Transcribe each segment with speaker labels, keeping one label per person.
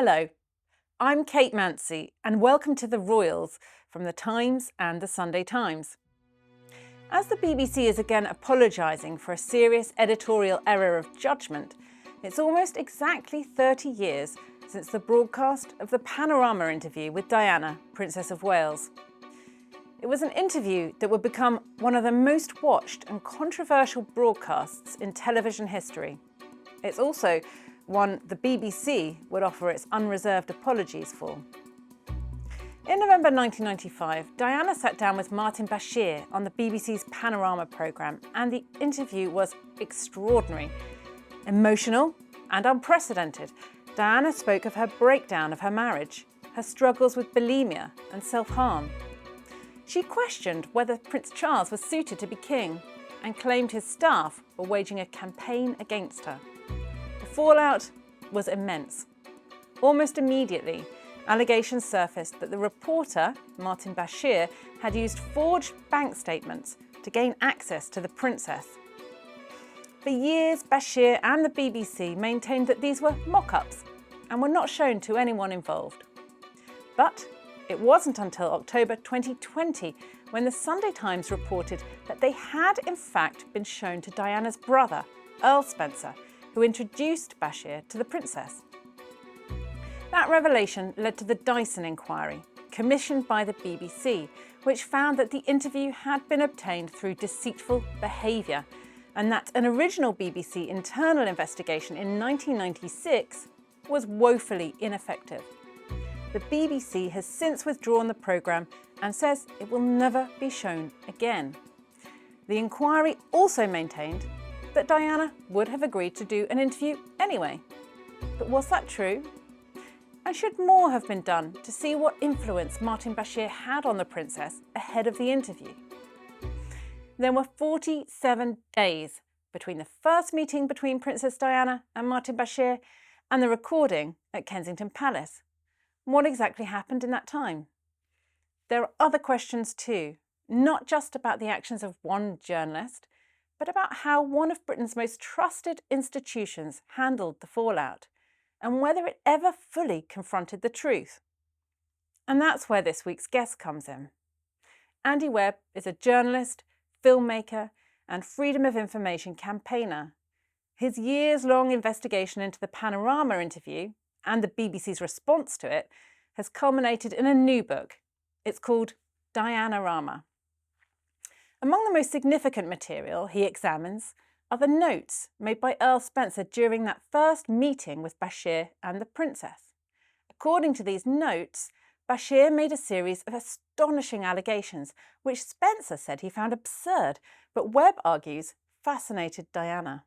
Speaker 1: Hello, I'm Kate Mancy and welcome to The Royals from The Times and The Sunday Times. As the BBC is again apologising for a serious editorial error of judgment, it's almost exactly 30 years since the broadcast of the Panorama interview with Diana, Princess of Wales. It was an interview that would become one of the most watched and controversial broadcasts in television history. It's also one the BBC would offer its unreserved apologies for. In November 1995, Diana sat down with Martin Bashir on the BBC's Panorama programme, and the interview was extraordinary, emotional and unprecedented. Diana spoke of her breakdown of her marriage, her struggles with bulimia and self-harm. She questioned whether Prince Charles was suited to be king and claimed his staff were waging a campaign against her. The fallout was immense. Almost immediately, allegations surfaced that the reporter, Martin Bashir, had used forged bank statements to gain access to the princess. For years, Bashir and the BBC maintained that these were mock-ups and were not shown to anyone involved. But it wasn't until October 2020 when the Sunday Times reported that they had in fact been shown to Diana's brother, Earl Spencer, who introduced Bashir to the princess. That revelation led to the Dyson Inquiry, commissioned by the BBC, which found that the interview had been obtained through deceitful behaviour, and that an original BBC internal investigation in 1996 was woefully ineffective. The BBC has since withdrawn the programme and says it will never be shown again. The inquiry also maintained that Diana would have agreed to do an interview anyway. But was that true? And should more have been done to see what influence Martin Bashir had on the princess ahead of the interview? There were 47 days between the first meeting between Princess Diana and Martin Bashir and the recording at Kensington Palace. What exactly happened in that time? There are other questions too, not just about the actions of one journalist, but about how one of Britain's most trusted institutions handled the fallout, and whether it ever fully confronted the truth. And that's where this week's guest comes in. Andy Webb is a journalist, filmmaker, and freedom of information campaigner. His years-long investigation into the Panorama interview and the BBC's response to it has culminated in a new book. It's called Dianarama. Among the most significant material he examines are the notes made by Earl Spencer during that first meeting with Bashir and the princess. According to these notes, Bashir made a series of astonishing allegations, which Spencer said he found absurd, but Webb argues fascinated Diana.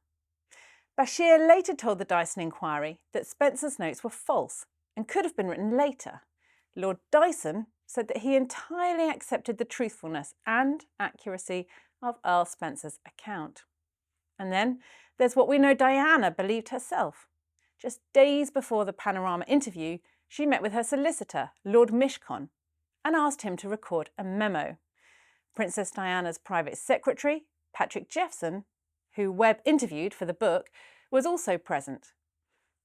Speaker 1: Bashir later told the Dyson Inquiry that Spencer's notes were false and could have been written later. Lord Dyson said that he entirely accepted the truthfulness and accuracy of Earl Spencer's account. And then there's what we know Diana believed herself. Just days before the Panorama interview, she met with her solicitor, Lord Mishcon, and asked him to record a memo. Princess Diana's private secretary, Patrick Jeffson, who Webb interviewed for the book, was also present.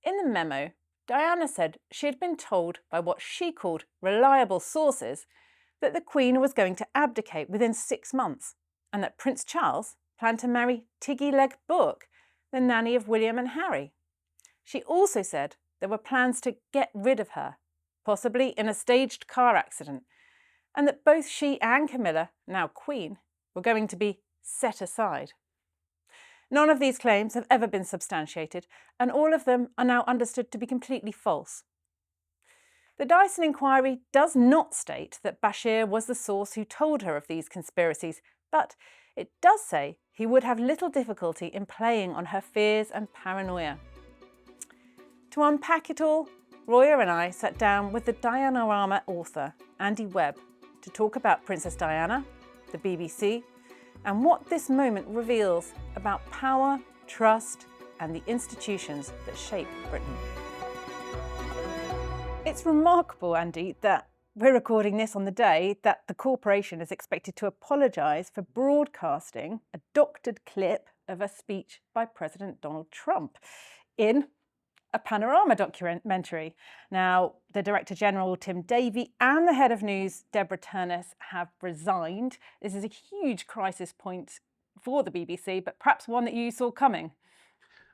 Speaker 1: In the memo, Diana said she had been told by what she called reliable sources that the Queen was going to abdicate within 6 months, and that Prince Charles planned to marry Tiggy-Leg Book, the nanny of William and Harry. She also said there were plans to get rid of her, possibly in a staged car accident, and that both she and Camilla, now Queen, were going to be set aside. None of these claims have ever been substantiated, and all of them are now understood to be completely false. The Dyson Inquiry does not state that Bashir was the source who told her of these conspiracies, but it does say he would have little difficulty in playing on her fears and paranoia. To unpack it all, Roya and I sat down with the Dianarama author, Andy Webb, to talk about Princess Diana, the BBC, and what this moment reveals about power, trust, and the institutions that shape Britain. It's remarkable, Andy, that we're recording this on the day that the corporation is expected to apologise for broadcasting a doctored clip of a speech by President Donald Trump in a Panorama documentary. Now, the Director General, Tim Davie, and the Head of News, Deborah Turness, have resigned. This is a huge crisis point for the BBC, but perhaps one that you saw coming.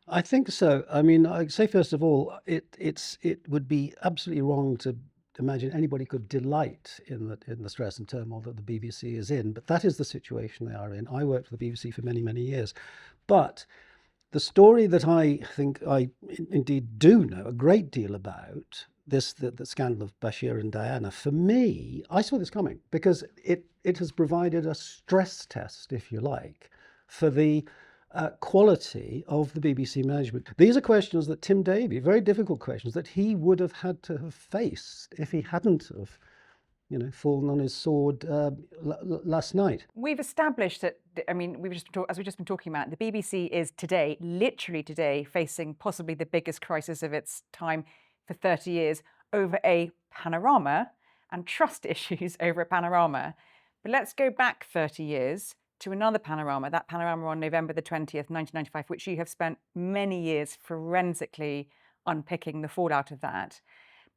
Speaker 2: I think so. I mean, I'd say first of all, it would be absolutely wrong to imagine anybody could delight in the stress and turmoil that the BBC is in, but that is the situation they are in. I worked for the BBC for many, many years, but the story that I think I indeed do know a great deal about, the scandal of Bashir and Diana, for me, I saw this coming because it has provided a stress test, if you like, for the quality of the BBC management. These are questions that Tim Davie, very difficult questions, that he would have had to have faced if he hadn't have, fallen on his sword last night.
Speaker 3: We've established that, I mean, as we've just been talking about, the BBC is today, literally today, facing possibly the biggest crisis of its time for 30 years over a panorama and trust issues over a panorama. But let's go back 30 years to another panorama, that panorama on November the 20th, 1995, which you have spent many years forensically unpicking the fallout of that.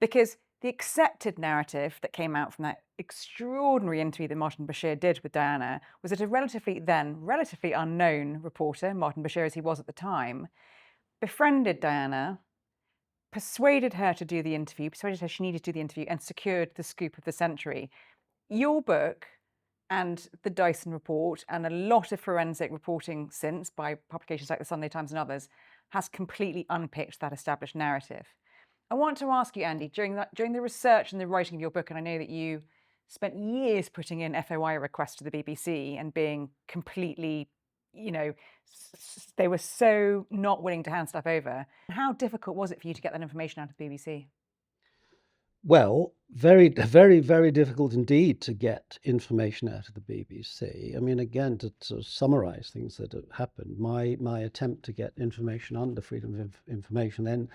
Speaker 3: Because the accepted narrative that came out from that extraordinary interview that Martin Bashir did with Diana was that a relatively unknown reporter, Martin Bashir as he was at the time, befriended Diana, persuaded her to do the interview, persuaded her she needed to do the interview, and secured the scoop of the century. Your book and the Dyson report and a lot of forensic reporting since by publications like the Sunday Times and others has completely unpicked that established narrative. I want to ask you, Andy, during the research and the writing of your book, and I know that you spent years putting in FOI requests to the BBC and being completely, they were so not willing to hand stuff over. How difficult was it for you to get that information out of the BBC?
Speaker 2: Well, very, very, very difficult indeed to get information out of the BBC. I mean, again, to sort of summarise things that have happened, my attempt to get information under freedom of information then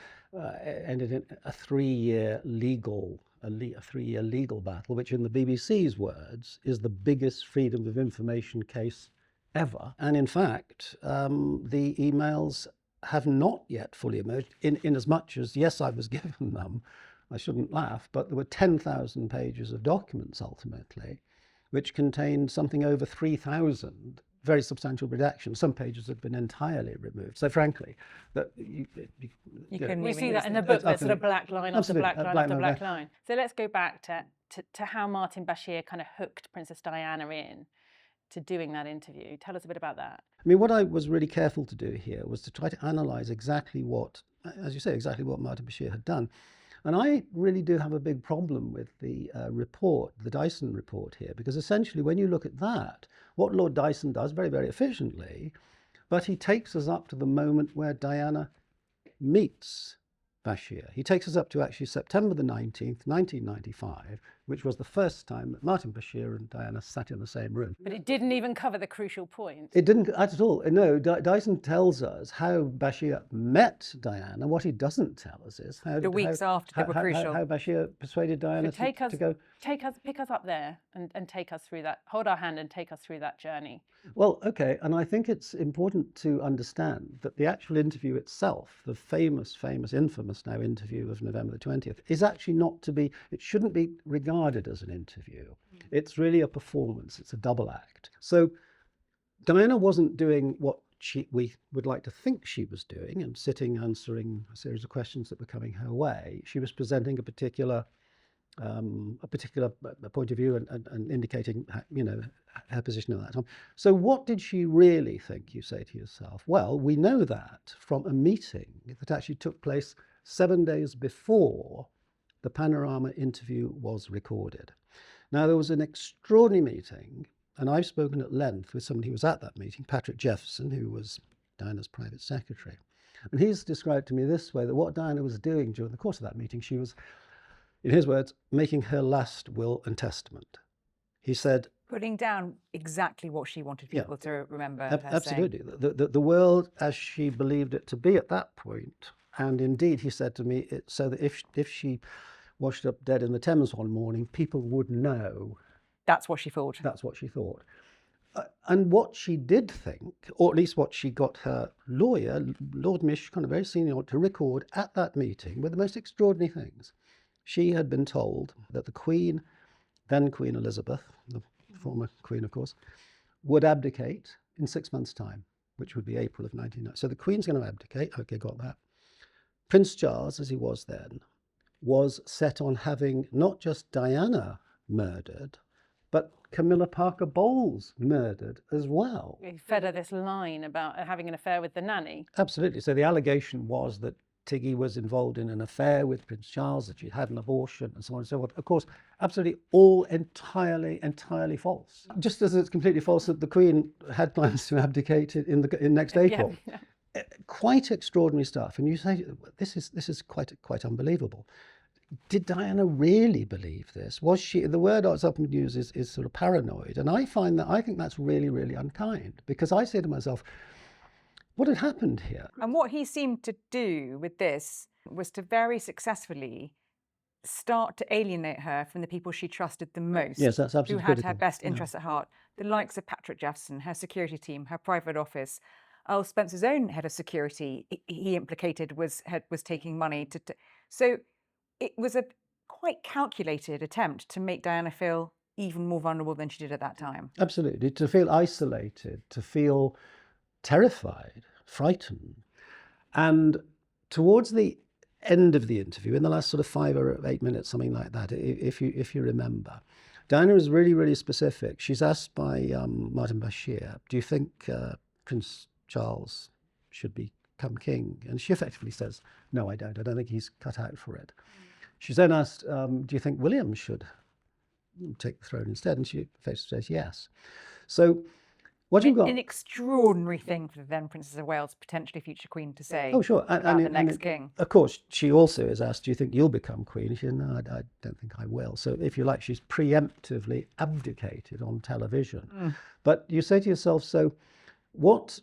Speaker 2: ended in a three-year legal battle, which in the BBC's words is the biggest freedom of information case ever. And in fact, the emails have not yet fully emerged in as much as, yes, I was given them. I shouldn't laugh, but there were 10,000 pages of documents ultimately, which contained something over 3,000 very substantial redactions. Some pages had been entirely removed. So frankly, that
Speaker 1: we see that in the book. There's sort of black line after black line after black line. So let's go back to how Martin Bashir kind of hooked Princess Diana in to doing that interview. Tell us a bit about that.
Speaker 2: I mean, what I was really careful to do here was to try to analyse exactly what, as you say, exactly what Martin Bashir had done. And I really do have a big problem with the report, the Dyson report here, because essentially when you look at that, what Lord Dyson does very, very efficiently, but he takes us up to the moment where Diana meets Bashir. He takes us up to actually September the 19th, 1995, which was the first time that Martin Bashir and Diana sat in the same room.
Speaker 1: But it didn't even cover the crucial point.
Speaker 2: It didn't at all. No, Dyson tells us how Bashir met Diana. What he doesn't tell us is how
Speaker 3: the weeks after they were crucial.
Speaker 2: How Bashir persuaded Diana to go.
Speaker 1: Pick us up there and take us through that. Hold our hand and take us through that journey.
Speaker 2: Well, okay, and I think it's important to understand that the actual interview itself, the famous, infamous now interview of November the 20th, is actually not to be. It shouldn't be regarded as an interview. It's really a performance. It's a double act. So Diana wasn't doing what we would like to think she was doing and sitting answering a series of questions that were coming her way. She was presenting a particular point of view and indicating, her position at that time. So what did she really think, you say to yourself? Well, we know that from a meeting that actually took place 7 days before the Panorama interview was recorded. Now, there was an extraordinary meeting, and I've spoken at length with somebody who was at that meeting, Patrick Jefferson, who was Diana's private secretary. And he's described to me this way, that what Diana was doing during the course of that meeting, she was, in his words, making her last will and testament. He said,
Speaker 3: putting down exactly what she wanted people to remember.
Speaker 2: Absolutely. The world as she believed it to be at that point. And indeed, he said to me, so that if she washed up dead in the Thames one morning, people would know.
Speaker 3: That's what she thought.
Speaker 2: That's what she thought. And what she did think, or at least what she got her lawyer, Lord Mish, kind of very senior, to record at that meeting, were the most extraordinary things. She had been told that the Queen, then Queen Elizabeth, the former Queen, of course, would abdicate in 6 months' time, which would be April of 1990. So the Queen's going to abdicate. Okay, got that. Prince Charles, as he was then, was set on having not just Diana murdered, but Camilla Parker Bowles murdered as well.
Speaker 1: He fed her this line about having an affair with the nanny.
Speaker 2: Absolutely. So the allegation was that Tiggy was involved in an affair with Prince Charles, that she'd had an abortion, and so on and so forth. Of course, absolutely all entirely false. Just as it's completely false that the Queen had plans to abdicate in next April.
Speaker 1: Yeah.
Speaker 2: Quite extraordinary stuff. And you say, this is quite unbelievable. Did Diana really believe this? Was she? The word that's often used is sort of paranoid, and I think that's really, really unkind, because I say to myself, what had happened here?
Speaker 3: And what he seemed to do with this was to very successfully start to alienate her from the people she trusted the most.
Speaker 2: Yes, that's absolutely
Speaker 3: who had
Speaker 2: critical.
Speaker 3: her best interests at heart. The likes of Patrick Jefferson, her security team, her private office. Earl Spencer's own head of security, he implicated was taking money to. So it was a quite calculated attempt to make Diana feel even more vulnerable than she did at that time.
Speaker 2: Absolutely. To feel isolated, to feel terrified, frightened. And towards the end of the interview, in the last sort of 5 or 8 minutes, something like that, if you remember, Diana is really, really specific. She's asked by Martin Bashir, do you think Prince Charles should become king? And she effectively says, no, I don't. I don't think he's cut out for it. She's then asked, do you think William should take the throne instead? And she says yes. So what you've got...
Speaker 3: An extraordinary thing for the then Princess of Wales, potentially future Queen, to say about the next king.
Speaker 2: Of course, she also is asked, do you think you'll become Queen? She said, no, I don't think I will. So if you like, she's preemptively abdicated on television. But you say to yourself, so what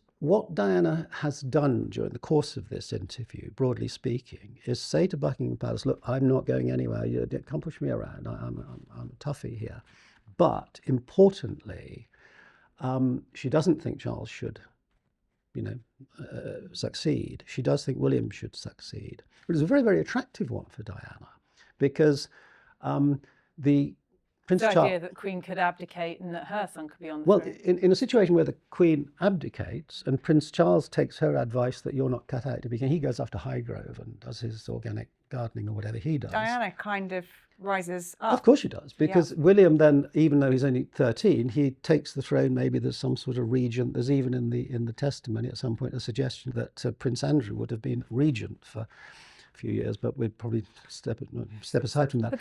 Speaker 2: Diana has done during the course of this interview, broadly speaking, is say to Buckingham Palace, look, I'm not going anywhere. You can't push me around. I'm a toughie here. But importantly, she doesn't think Charles should, succeed. She does think William should succeed. But it's a very, very attractive one for Diana, because the Prince Charles...
Speaker 1: The idea that the Queen could abdicate and that her son could be on the
Speaker 2: Well,
Speaker 1: throne.
Speaker 2: in a situation where the Queen abdicates and Prince Charles takes her advice that you're not cut out to be king, he goes off to Highgrove and does his organic gardening or whatever he does.
Speaker 3: Diana kind of rises up.
Speaker 2: Of course she does, because William then, even though he's only 13, he takes the throne. Maybe there's some sort of regent. There's even in the testimony at some point a suggestion that Prince Andrew would have been regent for a few years, but we'd probably step aside from that.
Speaker 1: But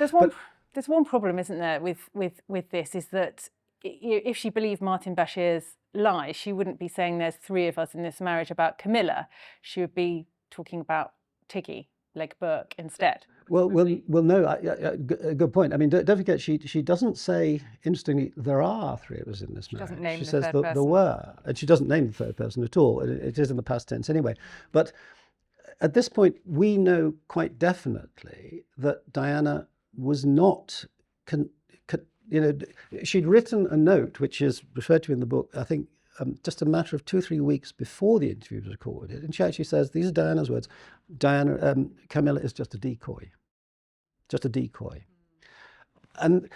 Speaker 1: there's one problem, isn't there, with this, is that if she believed Martin Bashir's lies, she wouldn't be saying there's 3 of us in this marriage about Camilla. She would be talking about Tiggy, Legg Burke, instead.
Speaker 2: Well, no, good point. I mean, don't forget, she doesn't say, interestingly, there are 3 of us in this marriage.
Speaker 3: She doesn't name
Speaker 2: she
Speaker 3: the
Speaker 2: says
Speaker 3: third
Speaker 2: there
Speaker 3: person.
Speaker 2: were, and she doesn't name the third person at all. It is in the past tense anyway. But at this point, we know quite definitely that Diana was not, she'd written a note, which is referred to in the book, I think, just a matter of 2 or 3 weeks before the interview was recorded. And she actually says, these are Diana's words, Camilla is just a decoy. Just a decoy. And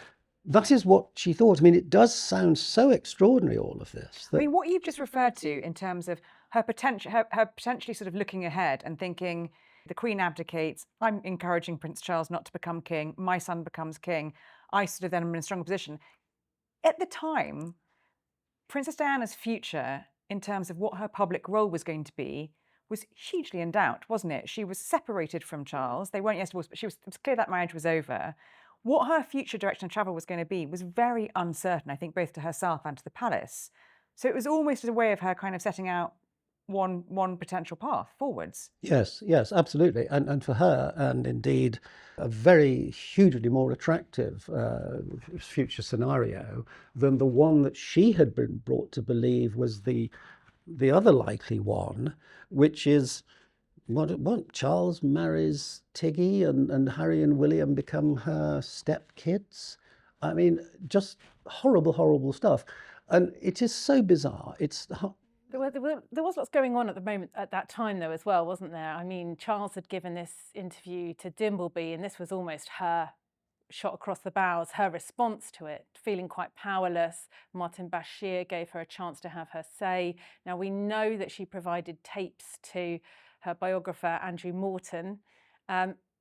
Speaker 2: that is what she thought. I mean, it does sound so extraordinary, all of this.
Speaker 3: I mean, what you've just referred to in terms of her potentially sort of looking ahead and thinking, the Queen abdicates, I'm encouraging Prince Charles not to become king, my son becomes king, I sort of then am in a stronger position. At the time, Princess Diana's future, in terms of what her public role was going to be, was hugely in doubt, wasn't it? She was separated from Charles. They weren't yet divorced, but it was clear that marriage was over. What her future direction of travel was going to be was very uncertain, I think, both to herself and to the palace. So it was almost a way of her kind of setting out one potential path forwards.
Speaker 2: Yes, absolutely. And for her, and indeed a very hugely more attractive future scenario than the one that she had been brought to believe was the other likely one, which is what Charles marries Tiggy and Harry and William become her stepkids. I mean, just horrible, horrible stuff. And it is so bizarre.
Speaker 1: There was lots going on at the moment at that time, though, as well, wasn't there? I mean, Charles had given this interview to Dimbleby, and this was almost her shot across the bows, her response to it, feeling quite powerless. Martin Bashir gave her a chance to have her say. Now, we know that she provided tapes to her biographer, Andrew Morton.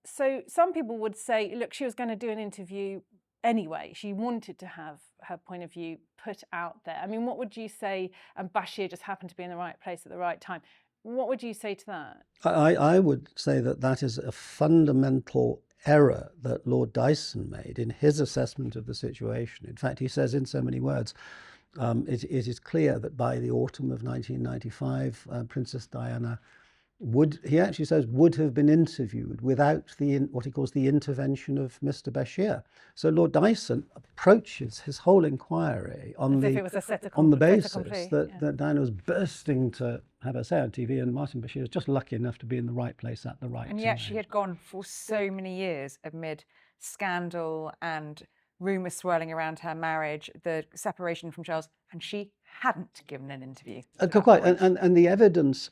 Speaker 1: So some people would say, look, she was going to do an interview anyway. She wanted to have her point of view put out there. I mean, what would you say? And Bashir just happened to be in the right place at the right time. What would you say to that?
Speaker 2: I would say that is a fundamental error that Lord Dyson made in his assessment of the situation. In fact, he says in so many words, it is clear that by the autumn of 1995, Princess Diana he actually says, would have been interviewed without what he calls the intervention of Mr. Bashir. So Lord Dyson approaches his whole inquiry on the basis that Diana was bursting to have her say on TV, and Martin Bashir was just lucky enough to be in the right place at the right time.
Speaker 3: And yet she had gone for so many years amid scandal and rumours swirling around her marriage, the separation from Charles, and she hadn't given an interview.
Speaker 2: Quite, and the evidence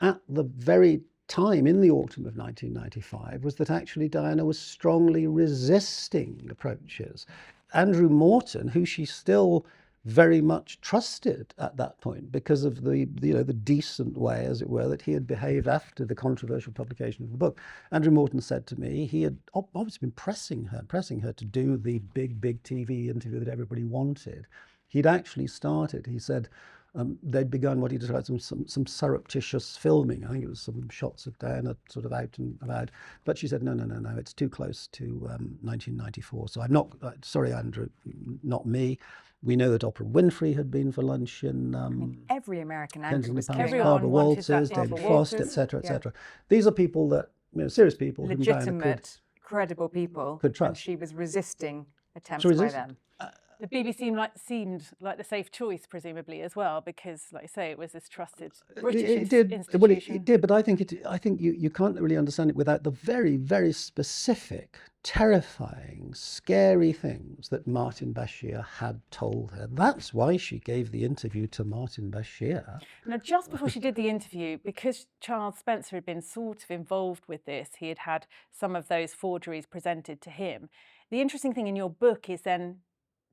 Speaker 2: at the very time in the autumn of 1995 was that actually Diana was strongly resisting approaches. Andrew Morton, who she still very much trusted at that point because of the decent way, as it were, that he had behaved after the controversial publication of the book. Andrew Morton said to me he had obviously been pressing her to do the big TV interview that everybody wanted. He'd actually started, he said, they'd begun what he described some surreptitious filming. I think it was some shots of Diana sort of out and about. But she said, no, it's too close to 1994. So I'm not, sorry, Andrew, not me. We know that Oprah Winfrey had been for lunch in
Speaker 3: every American anchor was
Speaker 2: Barbara Walters, David Frost, etc., etc. These are people that, serious people,
Speaker 3: legitimate, credible people,
Speaker 2: could trust.
Speaker 3: And she was resisting attempts by them.
Speaker 1: The BBC seemed like the safe choice, presumably, as well, because, like I say, it was this trusted British institution.
Speaker 2: Well, it did, but I think you can't really understand it without the very, very specific, terrifying, scary things that Martin Bashir had told her. That's why she gave the interview to Martin Bashir.
Speaker 1: Now, just before she did the interview, because Charles Spencer had been sort of involved with this, he had had some of those forgeries presented to him. The interesting thing in your book is then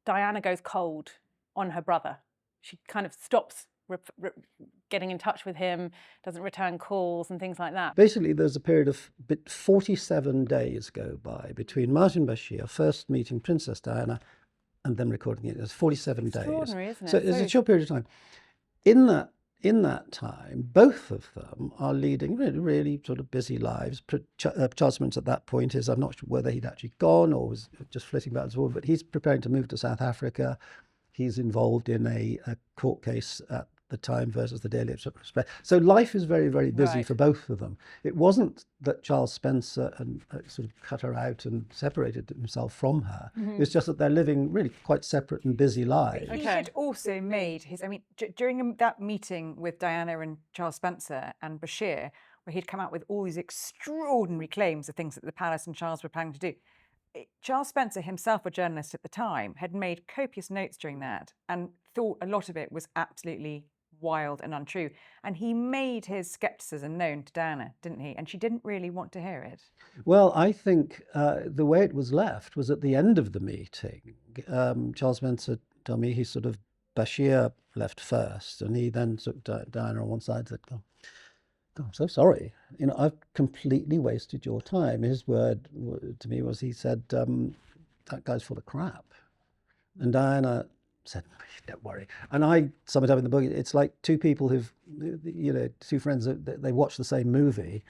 Speaker 1: Diana goes cold on her brother. She kind of stops getting in touch with him, doesn't return calls and things like that.
Speaker 2: Basically, there's a period of 47 days go by between Martin Bashir first meeting Princess Diana and then recording it. There's 47 days.
Speaker 1: Extraordinary, isn't it?
Speaker 2: So it's a short period of time. In that time, both of them are leading really sort of busy lives. Charles Spencer at that point is, I'm not sure whether he'd actually gone or was just flitting back and forth, but he's preparing to move to South Africa. He's involved in a court case at the time versus the Daily Express. So life is very, very busy for both of them. It wasn't that Charles Spencer sort of cut her out and separated himself from her. Mm-hmm. It's just that they're living really quite separate and busy lives.
Speaker 3: He had also made during that meeting with Diana and Charles Spencer and Bashir, where he'd come out with all these extraordinary claims of things that the palace and Charles were planning to do. Charles Spencer himself, a journalist at the time, had made copious notes during that and thought a lot of it was absolutely wild and untrue. And he made his scepticism known to Diana, didn't he? And she didn't really want to hear it.
Speaker 2: Well, I think the way it was left was at the end of the meeting. Charles Spencer told me Bashir left first, and he then took Diana on one side and said, "Oh, I'm so sorry. I've completely wasted your time." His word to me was, he said, "That guy's full of crap." And Diana said, "Don't worry." And I sum it up in the book. It's like two people two friends, they watch the same movie.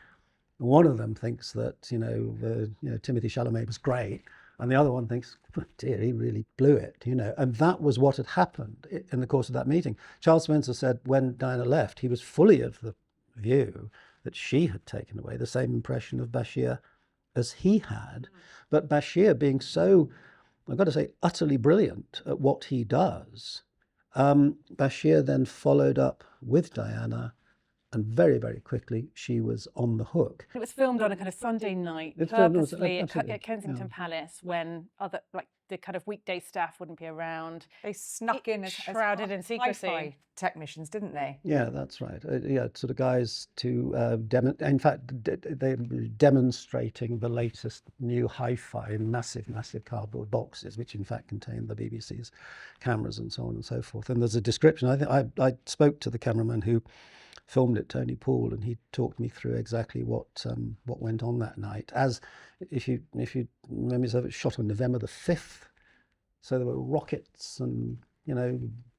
Speaker 2: One of them thinks that, Timothy Chalamet was great. And the other one thinks, oh dear, he really blew it, And that was what had happened in the course of that meeting. Charles Spencer said when Diana left, he was fully of the view that she had taken away the same impression of Bashir as he had. But Bashir, being so, I've got to say, utterly brilliant at what he does, Bashir then followed up with Diana, and very, very quickly she was on the hook.
Speaker 1: It was filmed on a kind of Sunday night, purposefully at Kensington Palace, when the kind of weekday staff wouldn't be around.
Speaker 3: They snuck in as
Speaker 1: shrouded in secrecy.
Speaker 3: hi-fi technicians, didn't they?
Speaker 2: Yeah, that's right. Yeah, sort of guys to in fact, they were demonstrating the latest new hi-fi in massive, massive cardboard boxes, which in fact contained the BBC's cameras and so on and so forth. And there's a description. I think I spoke to the cameraman who filmed it, Tony Poole, and he talked me through exactly what went on that night. As if you remember, it was shot on November the 5th, so there were rockets and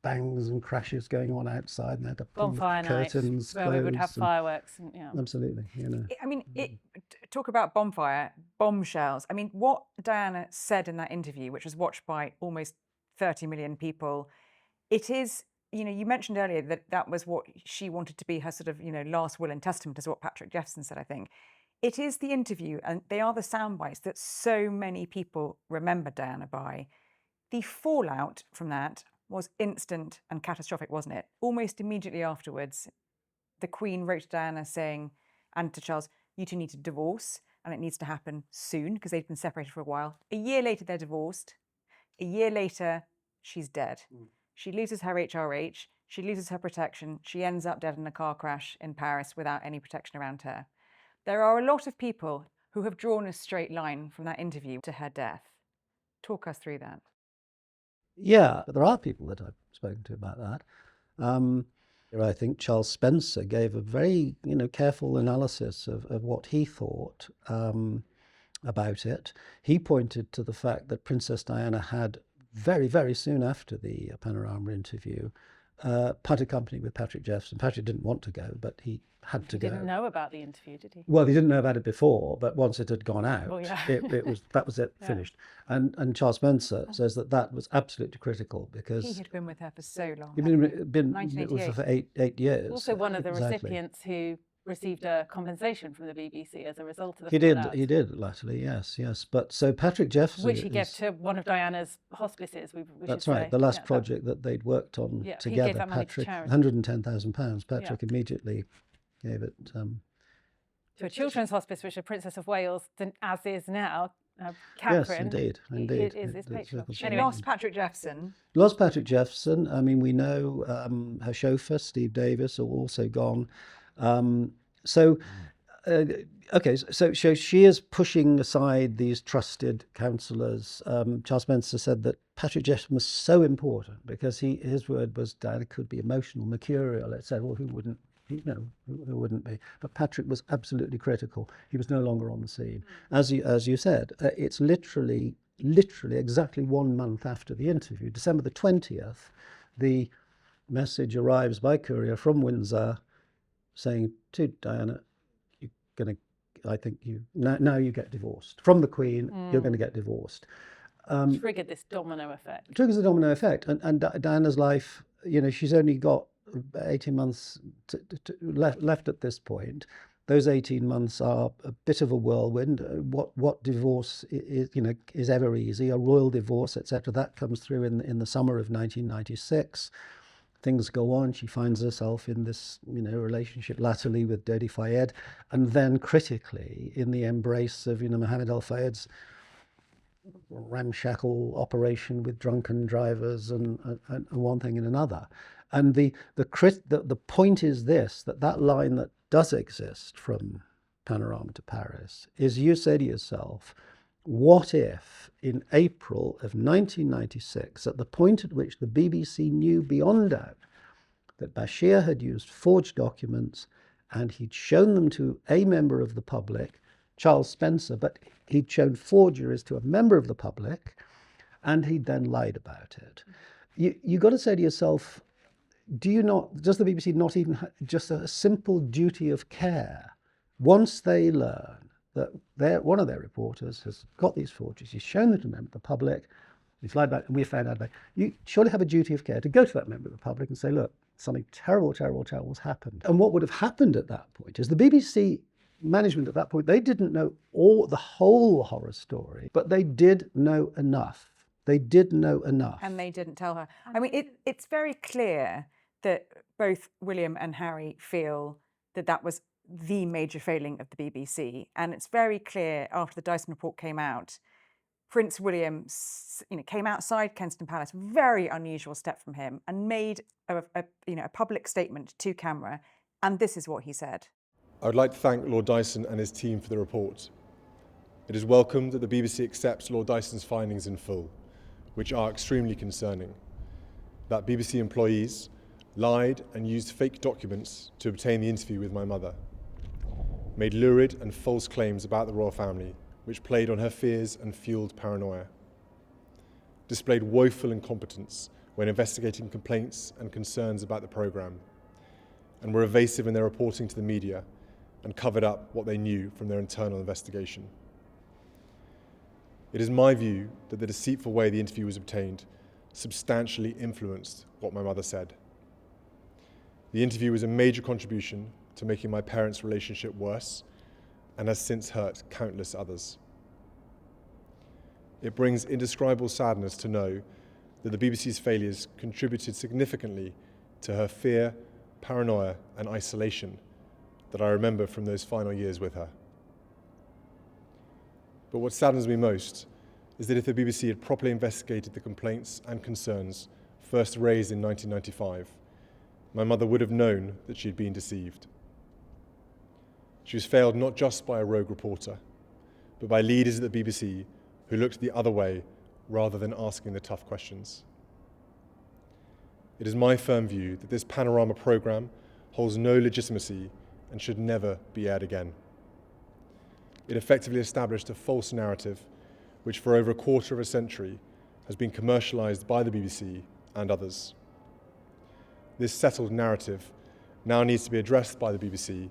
Speaker 2: bangs and crashes going on outside, and they had to pull
Speaker 1: Bonfire
Speaker 2: the curtains
Speaker 1: nights, where we would have
Speaker 2: closed and-
Speaker 1: fireworks. And,
Speaker 2: Absolutely,
Speaker 3: I mean, talk about bonfire, bombshells. I mean, what Diana said in that interview, which was watched by almost 30 million people, it is, you mentioned earlier that that was what she wanted to be her sort of, last will and testament, is what Patrick Jefferson said, I think. It is the interview, and they are the sound bites that so many people remember Diana by. The fallout from that was instant and catastrophic, wasn't it? Almost immediately afterwards, the Queen wrote to Diana saying, and to Charles, you two need to divorce, and it needs to happen soon, because they'd been separated for a while. A year later, they're divorced. A year later, she's dead. She loses her HRH, she loses her protection, she ends up dead in a car crash in Paris without any protection around her. There are a lot of people who have drawn a straight line from that interview to her death. Talk us through that.
Speaker 2: Yeah, but there are people that I've spoken to about that. I think Charles Spencer gave a very careful analysis of what he thought about it. He pointed to the fact that Princess Diana had very, very soon after the Panorama interview parted company with Patrick Jefferson. Patrick didn't want to go, but he had to go.
Speaker 1: He didn't know about the interview, did he?
Speaker 2: Well, he didn't know about it before, but once it had gone out,
Speaker 1: Well, yeah.
Speaker 2: that was it, finished. And Charles Spencer says that was absolutely critical because
Speaker 3: He had been with her for so long.
Speaker 2: he'd been with her for 8 years.
Speaker 1: Also, one of the
Speaker 2: Exactly.
Speaker 1: recipients who received a compensation from the BBC as a result of the
Speaker 2: He
Speaker 1: fallout.
Speaker 2: did latterly, yes. But so Patrick Jefferson,
Speaker 1: which he gave to one of Diana's hospices. We
Speaker 2: that's
Speaker 1: should
Speaker 2: right.
Speaker 1: say.
Speaker 2: The last project that they'd worked on
Speaker 1: he
Speaker 2: together.
Speaker 1: gave that money to
Speaker 2: Patrick,
Speaker 1: charity.
Speaker 2: £110,000. Patrick immediately gave it
Speaker 1: to a children's hospice, which the Princess of Wales, as is now,
Speaker 2: Yes,
Speaker 1: Catherine.
Speaker 2: indeed.
Speaker 1: Is patron.
Speaker 3: She
Speaker 1: Anyway.
Speaker 3: lost Patrick Jefferson.
Speaker 2: Lost Patrick Jefferson. I mean, we know her chauffeur, Steve Davis, are also gone. So she is pushing aside these trusted counsellors. Charles Spencer said that Patrick Jefferson was so important because his word was Diana could be emotional, mercurial, etc. Well, who wouldn't? Who wouldn't be? But Patrick was absolutely critical. He was no longer on the scene. As you said, it's literally exactly 1 month after the interview, December the 20th, the message arrives by courier from Windsor saying to Diana, now you get divorced. From the Queen, you're going to get divorced.
Speaker 1: Triggered this domino effect.
Speaker 2: Triggers the domino effect. And Diana's life, she's only got 18 months left at this point. Those 18 months are a bit of a whirlwind. What divorce is ever easy? A royal divorce, etc. That comes through in the summer of 1996. Things go on. She finds herself in this relationship latterly with Dodi Fayed, and then critically in the embrace of Mohammed Al Fayed's ramshackle operation with drunken drivers and one thing and another. And the point is this, that line that does exist from Panorama to Paris is, you say to yourself, what if in April of 1996, at the point at which the BBC knew beyond doubt that Bashir had used forged documents and he'd shown them to a member of the public, Charles Spencer, but he'd shown forgeries to a member of the public and he'd then lied about it. You've got to say to yourself, does the BBC not even have just a simple duty of care once they learn that one of their reporters has got these forgeries, he's shown them to a member of the public, he's lied about it, and we found out about it. You surely have a duty of care to go to that member of the public and say, look, something terrible, terrible, terrible has happened. And what would have happened at that point is the BBC management at that point, they didn't know the whole horror story, but they did know enough. They did know enough.
Speaker 3: And they didn't tell her. I mean, it's very clear that both William and Harry feel that was the major failing of the BBC. And it's very clear after the Dyson report came out, Prince William, came outside Kensington Palace, very unusual step from him, and made a public statement to camera. And this is what he said.
Speaker 4: I would like to thank Lord Dyson and his team for the report. It is welcome that the BBC accepts Lord Dyson's findings in full, which are extremely concerning. That BBC employees lied and used fake documents to obtain the interview with my mother, made lurid and false claims about the royal family, which played on her fears and fueled paranoia, displayed woeful incompetence when investigating complaints and concerns about the programme, and were evasive in their reporting to the media and covered up what they knew from their internal investigation. It is my view that the deceitful way the interview was obtained substantially influenced what my mother said. The interview was a major contribution to making my parents' relationship worse and has since hurt countless others. It brings indescribable sadness to know that the BBC's failures contributed significantly to her fear, paranoia, and isolation that I remember from those final years with her. But what saddens me most is that if the BBC had properly investigated the complaints and concerns first raised in 1995, my mother would have known that she had been deceived. She was failed not just by a rogue reporter, but by leaders at the BBC who looked the other way rather than asking the tough questions. It is my firm view that this Panorama programme holds no legitimacy and should never be aired again. It effectively established a false narrative which for over a quarter of a century has been commercialised by the BBC and others. This settled narrative now needs to be addressed by the BBC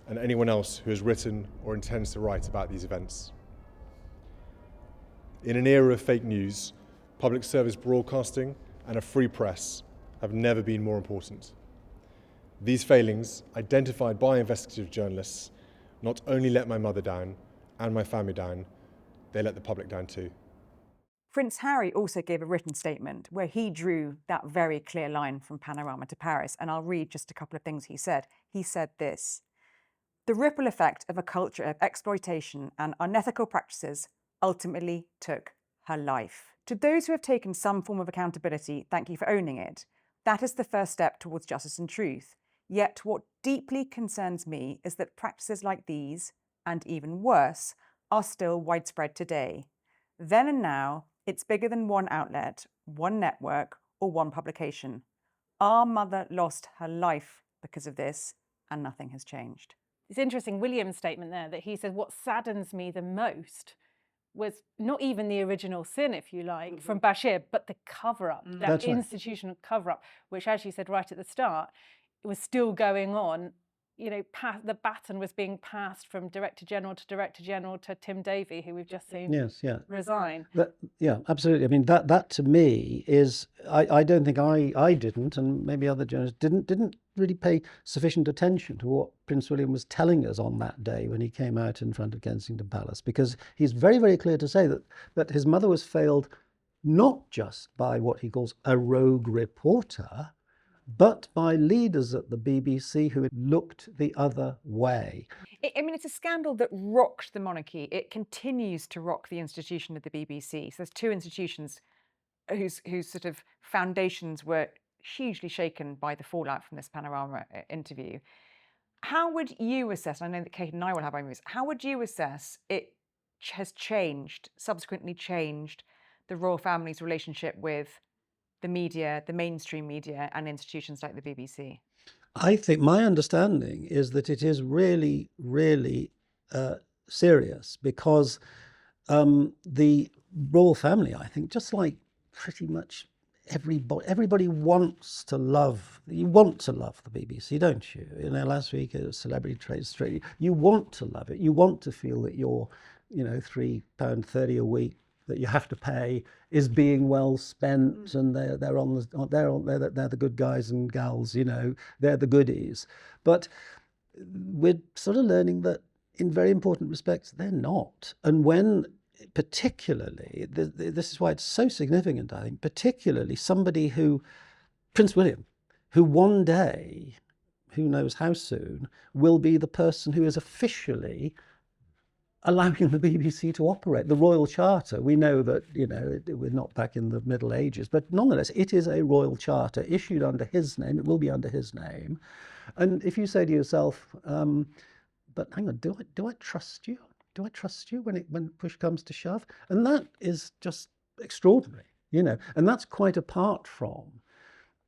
Speaker 4: and anyone else who has written or intends to write about these events. In an era of fake news, public service broadcasting and a free press have never been more important. These failings, identified by investigative journalists, not only let my mother down and my family down, they let the public down too.
Speaker 3: Prince Harry also gave a written statement where he drew that very clear line from Panorama to Paris, and I'll read just a couple of things he said. He said this: "The ripple effect of a culture of exploitation and unethical practices ultimately took her life. To those who have taken some form of accountability, thank you for owning it. That is the first step towards justice and truth. Yet what deeply concerns me is that practices like these, and even worse, are still widespread today. Then and now, it's bigger than one outlet, one network, or one publication. Our mother lost her life because of this, and nothing has changed."
Speaker 1: It's interesting, William's statement there, that he said what saddens me the most was not even the original sin, if you like, from Bashir, but the cover-up, that institutional cover-up, which, as you said right at the start, it was still going on. You know, the baton was being passed from Director General to Tim Davie, who we've just seen resign.
Speaker 2: Yeah, absolutely. I mean, that to me is, I don't think I didn't, and maybe other journalists didn't really pay sufficient attention to what Prince William was telling us on that day when he came out in front of Kensington Palace, because he's very, very clear to say that his mother was failed not just by what he calls a rogue reporter, but by leaders at the BBC who had looked the other way.
Speaker 3: I mean, it's a scandal that rocked the monarchy. It continues to rock the institution of the BBC. So there's two institutions whose sort of foundations were hugely shaken by the fallout from this Panorama interview. How would you assess, and I know that Kate and I will have our views, how would you assess it has subsequently changed the royal family's relationship with the media, the mainstream media, and institutions like the BBC?
Speaker 2: I think my understanding is that it is really, really serious, because the royal family, I think, just like pretty much everybody wants to love. You want to love the BBC, don't you? You know, last week it was Celebrity Trade Street. You want to love it. You want to feel that your, £3.30 a week that you have to pay is being well spent, and they're the good guys and gals, they're the goodies. But we're sort of learning that in very important respects they're not. And when, particularly, this is why it's so significant, I think, particularly somebody Prince William, who one day, who knows how soon, will be the person who is officially allowing the BBC to operate. The Royal Charter, we know that, we're not back in the Middle Ages, but nonetheless, it is a Royal Charter issued under his name. It will be under his name. And if you say to yourself, but hang on, do I trust you? Do I trust you when push comes to shove? And that is just extraordinary, and that's quite apart from,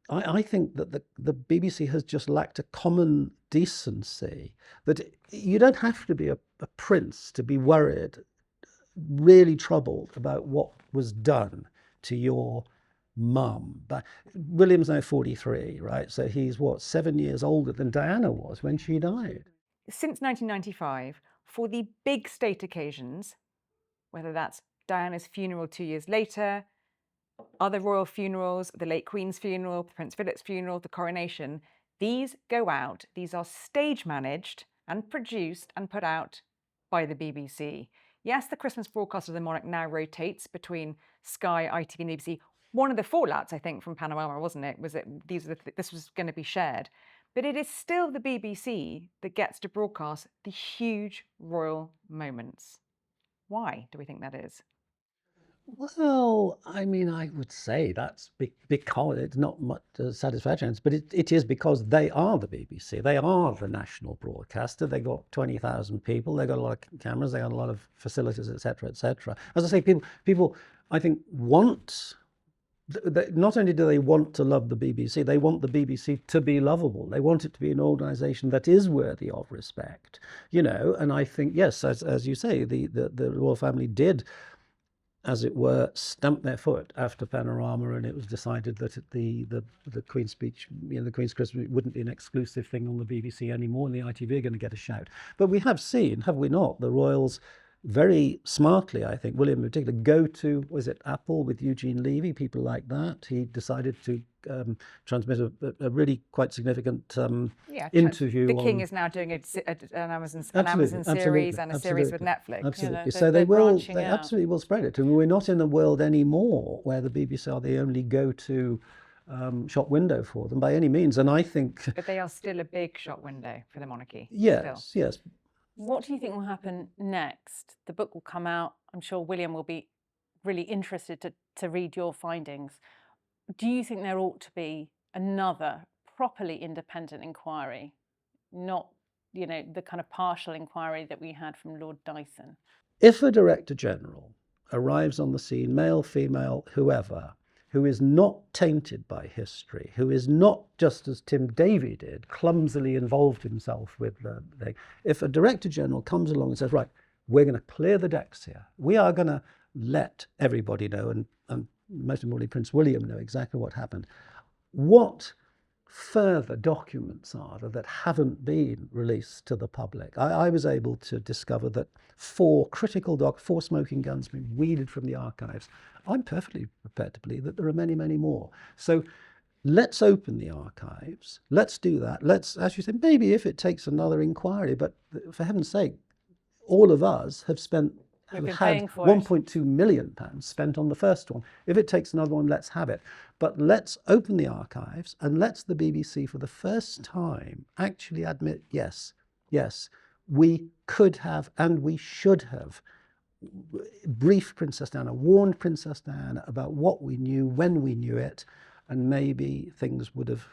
Speaker 2: I think that the BBC has just lacked a common decency, that you don't have to be a prince to be worried, really troubled about what was done to your mum. But William's now 43, right? So he's 7 years older than Diana was when she died.
Speaker 3: Since 1995, for the big state occasions, whether that's Diana's funeral 2 years later, other royal funerals, the late Queen's funeral, Prince Philip's funeral, the coronation, these go out. These are stage managed and produced and put out by the BBC. Yes, the Christmas broadcast of the monarch now rotates between Sky, ITV and BBC. One of the fallouts, I think, from Panorama, wasn't it, was that this was going to be shared. But it is still the BBC that gets to broadcast the huge royal moments. Why do we think that is?
Speaker 2: Well, I mean, I would say that's because it's not much satisfaction, but it is because they are the BBC. They are the national broadcaster. They got 20,000 people. They got a lot of cameras. They got a lot of facilities, etc., etc. As I say, people, I think, want. Not only do they want to love the BBC, they want the BBC to be lovable. They want it to be an organisation that is worthy of respect, And I think, yes, as you say, the royal family did, as it were, stamp their foot after Panorama, and it was decided that the Queen's speech, the Queen's Christmas wouldn't be an exclusive thing on the BBC anymore, and the ITV are going to get a shout. But we have seen, have we not, the royals very smartly, I think, William in particular, go to, was it Apple with Eugene Levy, people like that. He decided to transmit a really quite significant interview.
Speaker 3: The King is now doing an Amazon series and a series with Netflix.
Speaker 2: Absolutely. So they absolutely will spread it. And we're not in a world anymore where the BBC are the only go-to shop window for them by any means. And I think...
Speaker 3: But they are still a big shop window for the monarchy.
Speaker 2: Yes, still. Yes.
Speaker 1: What do you think will happen next? The book will come out. I'm sure William will be really interested to read your findings. Do you think there ought to be another properly independent inquiry, not, the kind of partial inquiry that we had from Lord Dyson?
Speaker 2: If a Director General arrives on the scene, male, female, whoever, who is not tainted by history, who is not, just as Tim Davie did, clumsily involved himself with the thing. If a Director General comes along and says, right, we're going to clear the decks here. We are going to let everybody know, and most importantly, Prince William know exactly what happened. What further documents are there that haven't been released to the public? I was able to discover that 4 smoking guns been weeded from the archives. I'm perfectly prepared to believe that there are many, many more. So let's open the archives. Let's do that. Let's, as you said, maybe if it takes another inquiry, but for heaven's sake, all of us have had £1.2 million spent on the first one. If it takes another one, let's have it. But let's open the archives and let's the BBC for the first time actually admit, yes, we could have and we should have briefed Princess Diana, warned Princess Diana about what we knew, when we knew it, and maybe things would have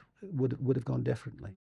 Speaker 2: gone differently.